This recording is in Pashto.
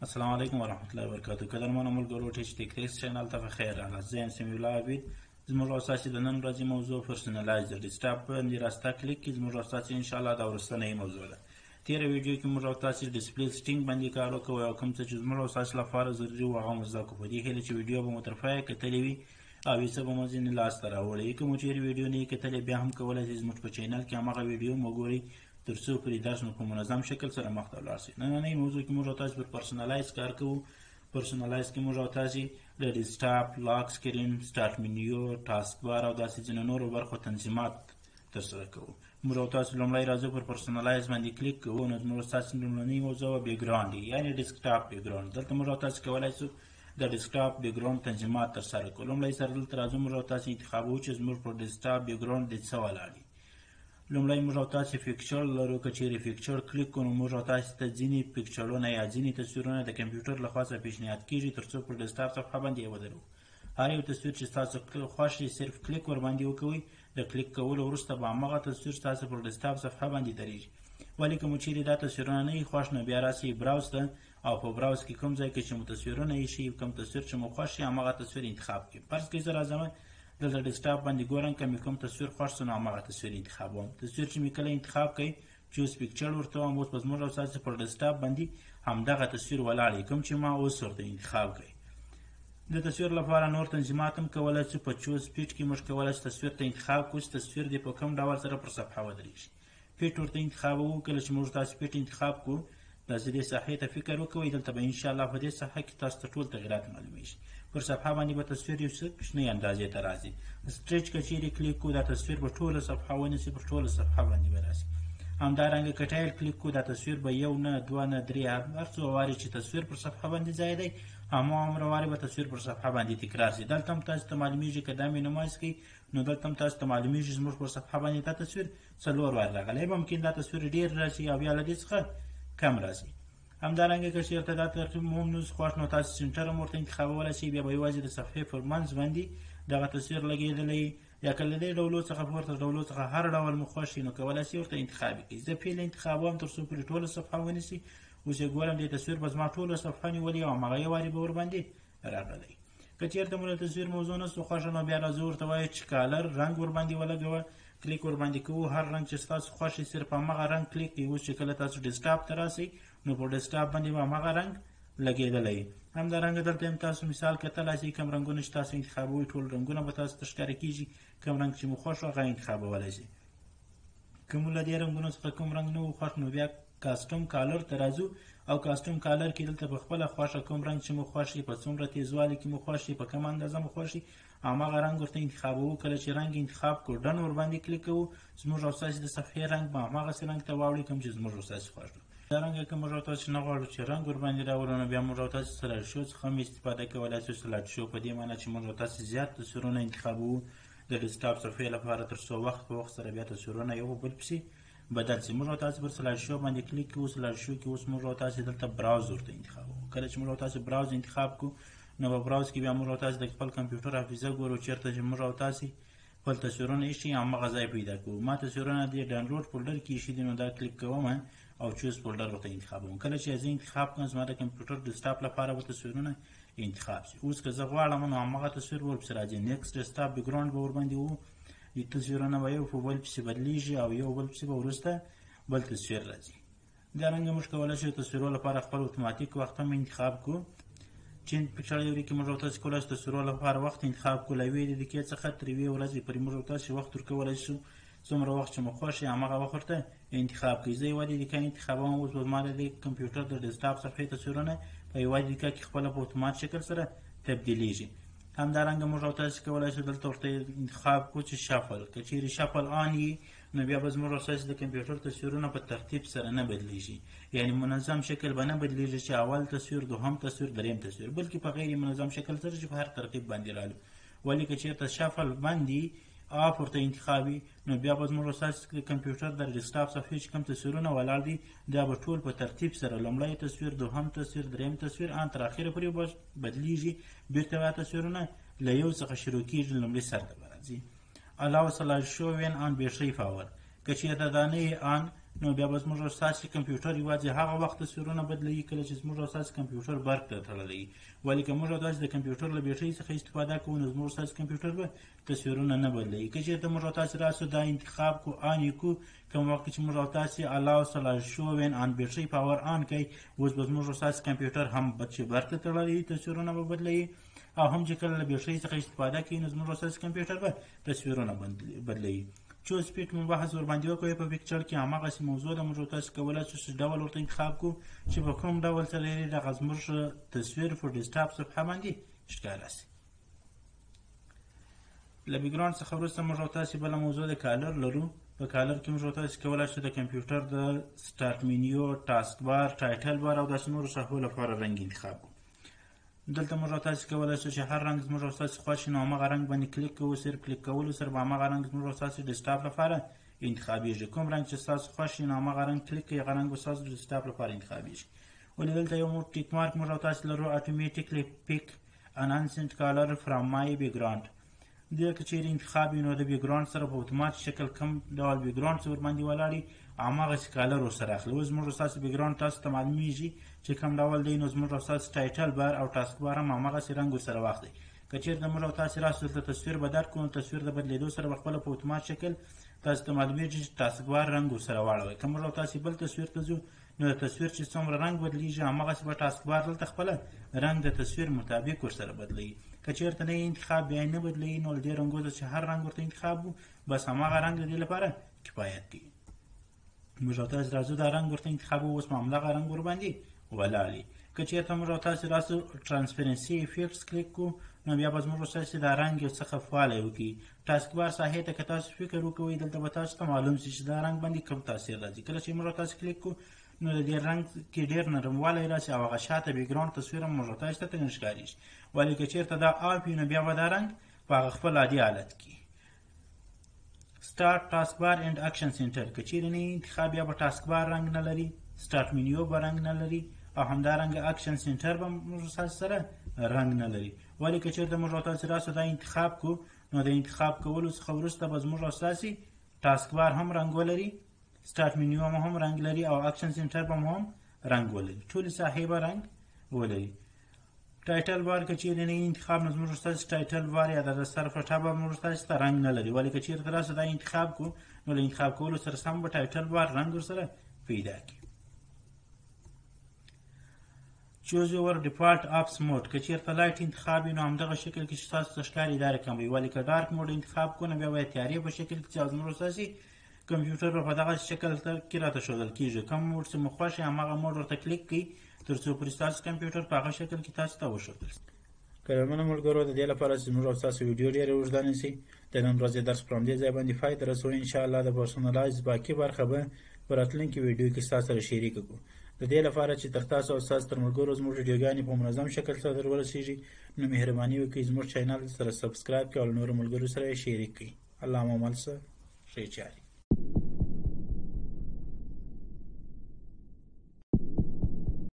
السلام علیکم ورحمۃ اللہ وبرکاتہ. قدرمنو ملګرو ټیچ ټیکریس چینل ته بخیر راغلاست. زه یم سمیع الله عبید. زموږ او ستاسې د نن ورځې موضوع پرسونلایز د ډیسکټاپ باندې راسته کلیک کې زموږ او ستاسې انشاءالله دا وروستنۍ موضوع ده. تېره ویډیو کې موږ او تاسې ډسپلی سټینګ باندې کار وکړو او کوم څه چې زموږ او ستاسې لپاره ضروري وو هغه مو زده کړو. په دې هیله چې ویډیو به مو تر پایه کتلې وي او هیڅ به مو ځینې لاسته راوړی. که مو چیرې ویډیو نه یې کتلې بیا هم کولی شئ زموږ په چینل کې هماغه ویډیو مو ګورئ تر څو پرې درس مو په منظم شکل سره مخته ولاړ شي. نننۍ موضوع کې موږ او تاسې پر پرسونلایز کار کوو. پرسونلایز کې موږ او تاسې د ډیسکټاپ، لاک سکرین، سټارټ منیو، ټاسک بار او داسې ځینو نورو برخو تنظیمات ترسره کوو. موږ او تاسو لومړی راځو پر پرسونلایز باندې کلیک کوو. نو زموږ ستاسې لومړنۍ موضوع بیکګراوند یعنې ډیسکټاپ بیکګراوند. دلته موږ او تاسې کولی شو د ډیسکټاپ بیکګراوند تنظیمات ترسره کړو. لومړی سره دلته راځو موږ او تاسې انتخابوو چې زموږ پر ډیسکټاپ بیکګراوند د څه ولاړ وي. لومړی موږ او تاسې پکچر لرو. که چیرې پکچر کلیک کړو نو موږ او تاسې ته ځینې پکچرونه یا ځینې تصویرونه د کمپیوټر لخوا څخه پیشنهاد کېږي تر څو پر ډیسکټاپ صفحه باندې یې ودرو. هر یو تصویر چې ستاسو خوښ شي صرف کلیک ورباندې وکوئ. د کلیک کولو وروسته به هماغه تصویر ستاسو پر ډیسکټاپ صفحه باندې درېږي. ولې که مو چیرې دا تصویرونه نه وي خوښ نو بیا راسئ براوز ته او په براوز کې کوم ځای کې چې مو تصویرونه ایښي کوم تصویر چې مو خوښ شي هماغه تصویر انتخاب کړئ. فرض کړئ زه راځم دلته ډیسکټاپ باندې ګورم که مې کوم تصویر خوښ شو نو هماغه تصویر انتخابوم. تصویر چې مې کله انتخاب کړئ چوز پکچر ورته وایم. اوس به زموږ او ستاسې پر ډیسکټاپ باندې همدغه تصویر ولاړ وي کوم چې ما اوس ورته انتخاب کړئ. د تصویر لپاره نور تنظیمات هم کولی شو. په چوز پیټ کې موږ کولی شو تصویر ته انتخاب کړو چې تصویر دې په کوم ډول سره پر صفحه ودرېږي. پیټ ورته انتخابوو. کله چې موږ تاسو پیټ انتخاب کړو داسې دې صفحې ته فکر وکوئ. دلته به انشاءالله په دې صفحه کې تاسو ته ټول تغیرات معلومیږي. پر صفحه باندې به تصویر یو څه کوچنۍ اندازې ته راځي. سټریچ که چیرې کلیک کړو دا تصویر به ټوله صفحه ونیسي پر ټوله صفحه باندې به راسي. همدارنګه که ټایل کلیک کړو دا تصویر به یو نه دوه نه درې هر څو وارې چې تصویر پر صفحه باندې ځای دی هماهمره وارې به تصویر پر صفحه باندې تکرار شي. دلته هم تاسو ته معلومیږي که دا مینیمایز کړئ نو دلته هم تاسو ته معلومیږي زموږ پر صفحه باندې دا تصویر څلور وارې راغلی. ممکن دا تصویر ډېر راشي او یا له دې څخه کم راشي. همدارنګه که چېرته دا ترتیب مو هم نوز خوښ نو تاسو سینټر هم ورته انتخابولی شئ. بیا به یوازې د صفحې پر منځ باندې دغه تصویر لګېدلی یا که له دې ډولو څخه پورته ډولو څخه هر ډول مو خوښ شي نو کولی شئ ورته انتخاب یې کړئ. زه فعل انتخابوم تر څو پورې ټوله صفحه ونیسي. اوس یې ګورم دې تصویر به زما ټوله صفحه نیولې او هماغه یو وارې به ورباندې راغلی. که چېرته مو له تصویر موضوع نه سو خوښه نو بیا راځو ورته وایو چې کالر رنګ ورباندې ولګوه. کلیک ورباندې کوو. هر رنګ چې ستاسو خوښ شي صرف هماغه رنګ کلیک کړئ. اوس چې کله تاسو ډیسکټاپ ته راسئ نو په ډیسکټاپ باندې به هماغه رنګ لګېدلی. همدارنګه دلته هم تاسو مثال کتلی شئ کوم رنګونه چې تاسو انتخابوئ ټول رنګونه به تاسو ته ښکاره کېږي. کوم رنګ چې مو خوښ هغه انتخابولی شئ. که مو له دې رنګونو څخه کوم رنګ نه و خوښ نو بیا کاسټم کالر ته راځو او کاسټم کالر کې دلته په خپله خوښه کوم رنګ چې مو خوښ شي په څومره تیزوالي کې مو خوښ شي په کومه اندازه مو خوښ شي هماغه رنګ ورته انتخابوو. کله چې رنګ انتخاب کړو ډن ورباندې کلیک کوو. زموږ او ستاسې د صفحې رنګ به هماغسې رنګ ته واوړي کوم چې زموږ او ستاسې خوښ دی. همدارنګه که موږ او تاسې نه غواړو چې رنګ ورباندې راوړو نو بیا موږ او تاسې سلاید شو څخه هم استفاده کولی شو. سلاید شو په دې معنی چې موږ او تاسې زیات تصویرونه انتخابوو د ډیسکټاپ صفحې لپاره تر څو وخت په وخت سره بیا تصویرونه یو په بل پسې بدل شي. موږ او تاسې پر سلاید شو باندې کلیک کوو. سلاید شو کې اوس موږ او تاسې دلته براوز ورته انتخابوو. کله چې موږ او تاسې براوز انتخاب کړو نو په براوز کې بیا موږ او تاسې د خپل کمپیوټر حافظه ګورو چېرته چې موږ او تاسې خپل تصویرونه ایښي هماغه ځای پیدا کوو. ما تصویرونه دې ډاونلوډ فولډر کې ایښي دي نو دا کلیک کوم او چوز فولډر ورته انتخابوم. کله چې زه انتخاب کړم زما د کمپیوټر ډیسکټاپ لپاره به تصویرونه انتخاب شي. اوس که زه غواړم نو هماغه تصویر به ورپسې راځي. نیکسټ ډیسکټاپ بیکګراوند به ورباندې وو. تصویرونه به یو په بل پسې بدلیږي او یو بل پسې به وروسته بل تصویر راځي. همدارنګه موږ کولی شو تصویرو لپاره خپل اتوماتیک وخت هم انتخاب کړو. چې په چړیوري کې موږ او تاسې کولی شو تصویرو لپاره وخت انتخاب کړو. له یوې دقیقې څخه تر یوې ورځې پورې موږ او تاسې وخت ورکولی شو. څومره وخت چې مو خوښ شي هماغه وخت ورته انتخاب کړئ. زه یوه دقیقه انتخابوم. اوس به زما د دې کمپیوټر د ډیسکټاپ صفحې تصویرونه په یوه دقیقه کې خپله په اتومات شکل سره تبدیلیږي. همدارنګه موږ او تاسې کولی شو دلته ورته انتخاب کړو چې شفل. که چیرې شفل آن وي نو بیا به زموږ او ستاسې د کمپیوټر تصویرونه په ترتیب سره نه بدلیږي. یعنې منظم شکل به نه بدلیږي چې اول تصویر دوهم تصویر دریم تصویر بلکې په غیر منظم شکل سره چې په هر ترتیب باندې رالو. ولې که چېرته شفل باندې آف ورته انتخابي نو بیا به زموږ او ستاسې د کمپیوټر د ډیسکټاپ صفحې چې کوم تصویرونه ولاړ دي دا به ټول په ترتیب سره لومړی تصویر دوهم تصویر دریم تصویر ان تر اخره پورې به بدلیږي. بېرته به تصویرونه له یو څخه شروع کېږي لومړي سر ته به راځي. allow slide show when on battery power. که چېرته دا نه یې آن نو بیا به زموږ او ستاسې کمپیوټر یوازې هغه وخت تصویرونه بدلوي کله چې زموږ او ستاسې کمپیوټر برق ته تړلی وي. ولې که موږ او تاسې د کمپیوټر له بیټرۍ څخه استفاده کوو نو زموږ او ستاسې کمپیوټر به تصویرونه نه بدلوي. که چېرته موږ او تاسې راسو دا انتخاب کو آن یې کو کوم وخت چې موږ او تاسې allow slide show when on battery power on کوي اوس به زموږ او ستاسې کمپیوټر هم چې برق ته تړلی تصویرونه به بدلوي او هم چې کله له بیټرۍ څخه استفاده کوي نو زموږ او ستاسې کمپیوټر به تصویرونه بدلوي. چې اوس سپیډ مو بحث ورباندې وکړو په پکچر کې هماغسې موضوع ده. موږ تاسو کولی شو چې ډول ورته انتخاب کړو چې په کوم ډول سره یې دغه زموږ تصویر په ډیسکټاپ صفحه باندې ښکاره شي. له بیکګراوند څخه وروسته موږ تاسو بله موضوع د کالر لرو. په کالر کې موږ تاسو کولی شو د کمپیوټر د سټارټ مینیو، ټاسک بار، ټایټل بار او داسې نورو ساحو لپاره رنګ انتخاب کړو. دلته موږ تاسو کولی شو چې هر رنګ زموږ تاسو خوښ شي نو همغه رنګ باندې کلیک کوو. صرف کلیک کولو سره به همغه رنګ زموږ تاسو ډیسکټاپ لپاره انتخابیږي. کوم رنګ چې تاسو خوښ شي نو همغه رنګ کلیک کوئ، هغه رنګ به ستاسو د ډیسکټاپ لپاره انتخابیږي. ولې دلته یو ټیک مارک موږ تاسو لرو اتوماتیکلی پیک ان انسنت کالر فرام مای بیکګراوند. دې که چیرې انتخاب وي نو د بیکګراوند سره په اتوماتیک شکل کوم ډول بیکګراوند چې ورباندې ولاړ وي هماغسې کالر ورسره اخلي. اوس زموږ ستاسو بیکګراوند تاسو ته معلومیږي چې کوم ډول دی نو زموږ ستاسو ټایټل بار او ټاسک بار هم هماغسې رنګ ورسره واخلئ. که چیرته موږ او تاسې راسو دلته تصویر به درکړو نو تصویر د بدلېدو سره به خپله په اتومات شکل تاسو ته معلومیږي چې ټاسک بار رنګ ورسره واړوئ. که موږ او تاسې بل تصویر ته ځو نو د تصویر چې څومره رنګ بدلیږي هماغسې به ټاسک بار دلته خپله رنګ د تصویر مطابق ورسره بدلوي. که چیرته نه انتخاب بیا نه بدلوي نو له دې رنګونو چې هر رنګ ورته انتخاب وو بس هماغه رنګ د دې لپاره کفایت کوي. موږ او تاسې راځو دا رنګ ورته انتخاب وو اوس به همدغه رنګ ورباندې ولاړ وي. که چیرته موږ او تاسې راسو ټرانسپیرنسي افیکټس کلیک کړو نو بیا به زموږ ستاسې دا رنګ یو څه ښفوالی وکړي. ټاسک بار ساحې ته که تاسو فکر وکوئ دلته به تاسو ته معلوم شي چې دا رنګ باندې کوم تاثیر راځي. کله چې موږ او تاسې کلیک کړو نو د دې رنګ کې ډېر نرموالی راشي او هغه شاته بیکګراوند تصویر هم موږ تاسو ته نه ښکارېږي. ولې که چیرته دا آف وي نو بیا به دا رنګ په هغه خپل عادي حالت کې سټارټ ټاسک بار اینډ اکشن سینټر. که چیرې نه انتخاب بیا به ټاسک بار رنګ نه لري، سټارټ مینیو به رنګ نه لري او همدارنګه اکشن سینټر به موږ ستاسو سره رنګ نه لري. ولې که چیرته موږ تاسو راسو دا انتخاب کو نو د انتخاب کولو څخه وروسته به زموږ ستاسې ټاسک بار هم رنګ ولري، سټارټ مینیو هم رنګ لري او اکشن سینټر به هم رنګ ولري. ټولې ساحې به رنګ ولري. ټایټل بار که چیرې نه انتخاب نو زموږ ستاسې ټایټل بار یا د سرپټه به موږ ستاسې ته رنګ نه لري. ولې که چیرته راسو دا انتخاب کو نو له انتخاب کولو سره سم به ټایټل بار رنګ ورسره پیدا کړي. choose your default apps mode. که چیرته لایټ انتخاب وي نو همدغه شکل کې چې تاسو ته ښکاري دا رقم وي. ولې که ډارک موډ انتخاب کړو نو بیا به تیارې په شکل کې چې زموږ ستاسې کمپیوټر به په دغه شکل کې راته ښودل کېږي. کوم موډ چې مو خوښ وي هماغه موډ ورته کلیک کړئ تر څو پورې ستاسو کمپیوټر په هغه شکل کې تاسو ته وښودل شي. ګرانو ملګرو د دې لپاره چې زموږ او ستاسو ویډیو ډېره اوږده نه شي د نن ورځې درس پر همدې ځای باندې پای ته رسوو. انشاءالله د پرسونلایز باقي برخه به په راتلونکي ویډیو کې ستاسو سره شریکه کړو. د دې لپاره چې تر تاسو او ستاسو تر ملګرو زموږ ویډیوګانې په منظم شکل سره در ورسیږي نو مهرباني وکړئ زموږ چینل سره سبسکرایب کړئ او له نورو ملګرو سره یې شریک کړئ. الله مو مل شه ښې چارې.